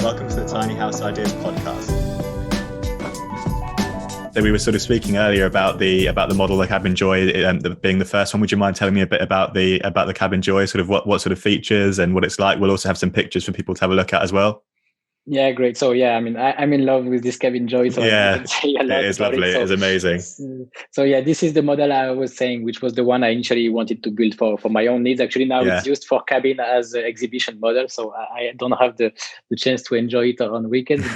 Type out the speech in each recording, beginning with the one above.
Welcome to the Tiny House Ideas podcast. So we were sort of speaking earlier about the model, the Kabinn Joy, being the first one. Would you mind telling me a bit about the Kabinn Joy, sort of what sort of features and what it's like? We'll also have some pictures for people to have a look at as well. Yeah, great. So yeah, I mean, I'm in love with this Kabinn Joy. So yeah, I can say a lot it is about lovely. It. So, it is amazing. So yeah, this is the model I was saying, which was the one I initially wanted to build for my own needs. Actually, now it's used for Kabinn as an exhibition model. So I don't have the chance to enjoy it on weekends.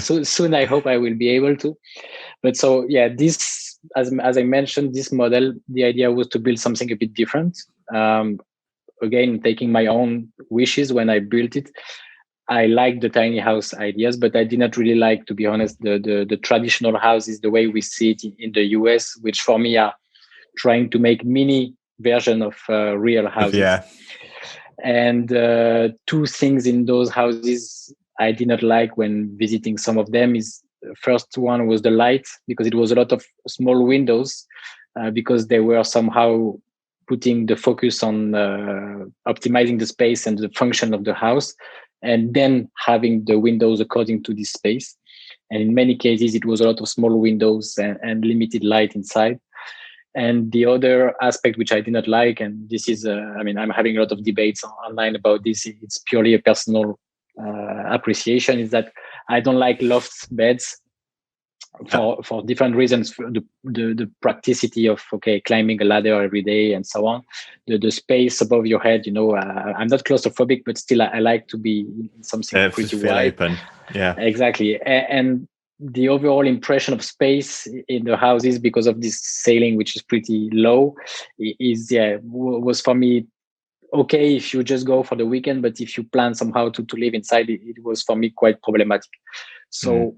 So soon, I hope I will be able to. But so yeah, this, as I mentioned, this model, the idea was to build something a bit different. Again, taking my own wishes when I built it. I like the tiny house ideas, but I did not really like, to be honest, the traditional houses, the way we see it in the US, which for me are trying to make mini version of real houses. Yeah. And two things in those houses I did not like when visiting some of them is, first one was the light, because it was a lot of small windows, because they were somehow putting the focus on optimizing the space and the function of the house, and then having the windows according to this space. And in many cases, it was a lot of small windows and limited light inside. And the other aspect which I did not like, and this is, I'm having a lot of debates online about this, it's purely a personal appreciation, is that I don't like loft beds for different reasons. The practicity of climbing a ladder every day and so on, the space above your head, I'm not claustrophobic, but still I like to be in something pretty wide. Open. Yeah, exactly. And the overall impression of space in the houses, because of this ceiling which is pretty low, was for me okay if you just go for the weekend, but if you plan somehow to live inside, it was for me quite problematic. So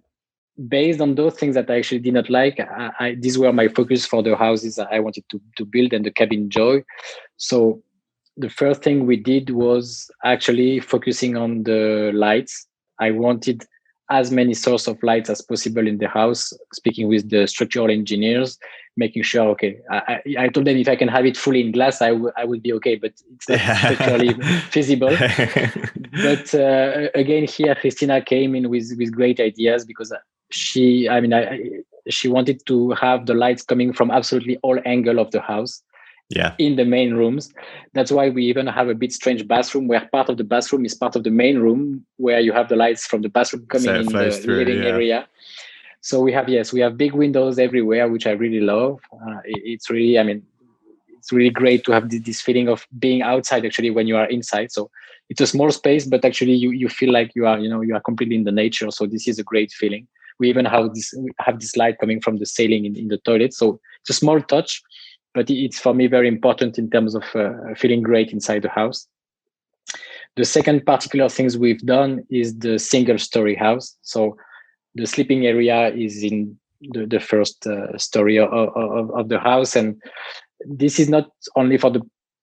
based on those things that I actually did not like, these were my focus for the houses I wanted to build and the Kabinn Joy. So the first thing we did was actually focusing on the lights. I wanted as many sources of lights as possible in the house, speaking with the structural engineers, making sure, I told them if I can have it fully in glass, I would be okay, but it's not structurally feasible. But again, here, Christina came in with great ideas, because she wanted to have the lights coming from absolutely all angles of the house. In the main rooms. That's why we even have a bit strange bathroom, where part of the bathroom is part of the main room, where you have the lights from the bathroom coming in the living area. So we have big windows everywhere, which I really love. It's really great to have this feeling of being outside actually when you are inside. So it's a small space, but actually you feel like you are completely in the nature. So this is a great feeling. We even have this light coming from the ceiling in the toilet. So it's a small touch, but it's for me very important in terms of feeling great inside the house. The second particular things we've done is the single story house. So the sleeping area is in the first story of the house. And this is not only for the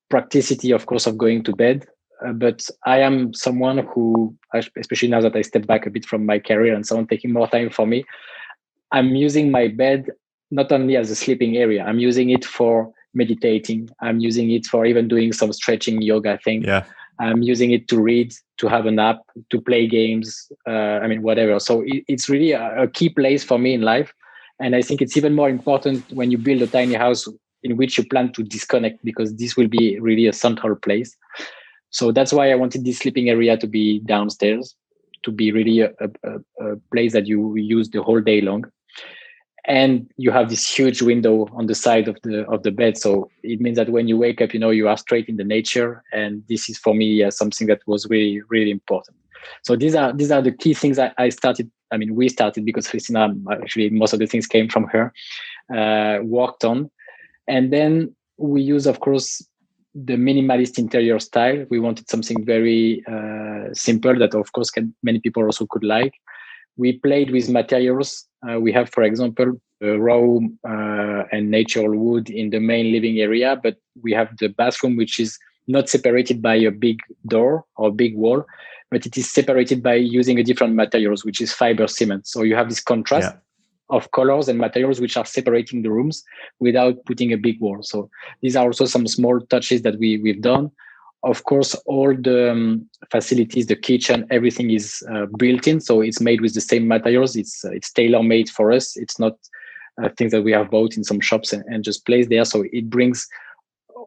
practicity, of course, of going to bed, but I am someone who, especially now that I step back a bit from my career and so on, taking more time for me, I'm using my bed not only as a sleeping area, I'm using it for meditating. I'm using it for even doing some stretching yoga thing. Yeah. I'm using it to read, to have a nap, to play games, whatever. So it's really a key place for me in life. And I think it's even more important when you build a tiny house in which you plan to disconnect, because this will be really a central place. So that's why I wanted this sleeping area to be downstairs, to be really a place that you use the whole day long. And you have this huge window on the side of the bed, so it means that when you wake up, you are straight in the nature. And this is for me something that was really, really important. So these are the key things we started, because Christina, actually most of the things came from her, worked on. And then we use, of course, the minimalist interior style. We wanted something very simple that, of course, many people also could like. We played with materials. We have, for example, raw and natural wood in the main living area, but we have the bathroom, which is not separated by a big door or big wall, but it is separated by using a different materials, which is fiber cement. So you have this contrast of colors and materials which are separating the rooms without putting a big wall. So these are also some small touches that we've done. of course, all the facilities, the kitchen, everything is built in. So it's made with the same materials. It's tailor made for us. It's not things that we have bought in some shops and just placed there. So it brings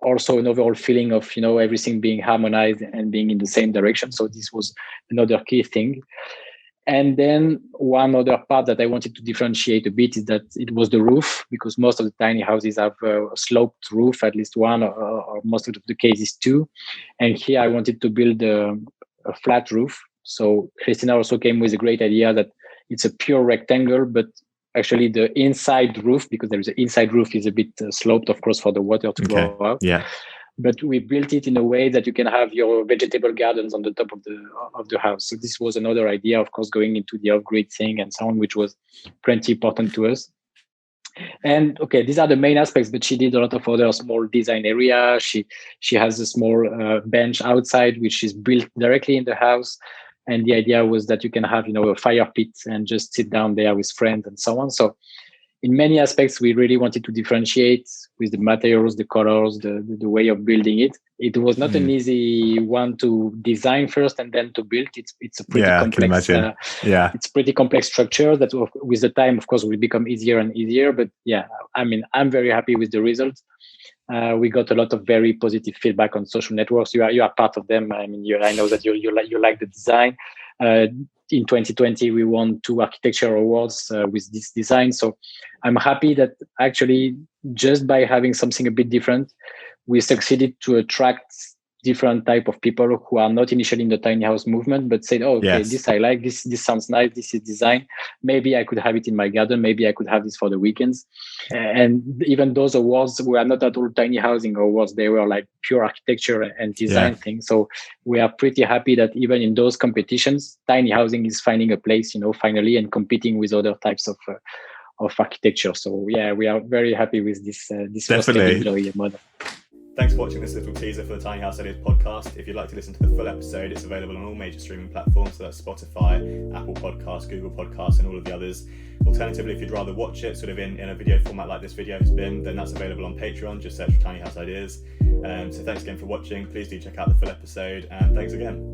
also an overall feeling of, everything being harmonized and being in the same direction. So this was another key thing. And then one other part that I wanted to differentiate a bit is that it was the roof, because most of the tiny houses have a sloped roof, at least one, or most of the cases two. And here I wanted to build a flat roof. So Christina also came with a great idea that it's a pure rectangle, but actually the inside roof, because there is an inside roof, is a bit sloped, of course, for the water to go out. Yeah. But we built it in a way that you can have your vegetable gardens on the top of the house. So this was another idea, of course, going into the off-grid thing and so on, which was pretty important to us. And okay, these are the main aspects, but she did a lot of other small design area. She has a small bench outside, which is built directly in the house. And the idea was that you can have, a fire pit and just sit down there with friends and so on. So in many aspects, we really wanted to differentiate with the materials, the colors, the way of building it. It was not an easy one to design first and then to build. It's a pretty complex. It's pretty complex structure that with the time, of course, will become easier and easier. But yeah, I'm very happy with the results. We got a lot of very positive feedback on social networks. You are part of them. I know that you like the design. In 2020, we won 2 architecture awards with this design. So I'm happy that actually just by having something a bit different, we succeeded to attract different type of people who are not initially in the tiny house movement, but said, "Oh, okay, this I like. This sounds nice. This is design. Maybe I could have it in my garden. Maybe I could have this for the weekends." And even those awards were not at all tiny housing awards. They were like pure architecture and design things. So we are pretty happy that even in those competitions, tiny housing is finding a place, finally, and competing with other types of architecture. So yeah, we are very happy with this first Kabinn Joy model. Thanks for watching this little teaser for the Tiny House Ideas podcast. If you'd like to listen to the full episode, it's available on all major streaming platforms. So that's Spotify, Apple Podcasts, Google Podcasts, and all of the others. Alternatively, if you'd rather watch it sort of in a video format like this video has been, then that's available on Patreon. Just search for Tiny House Ideas. So thanks again for watching. Please do check out the full episode, and thanks again.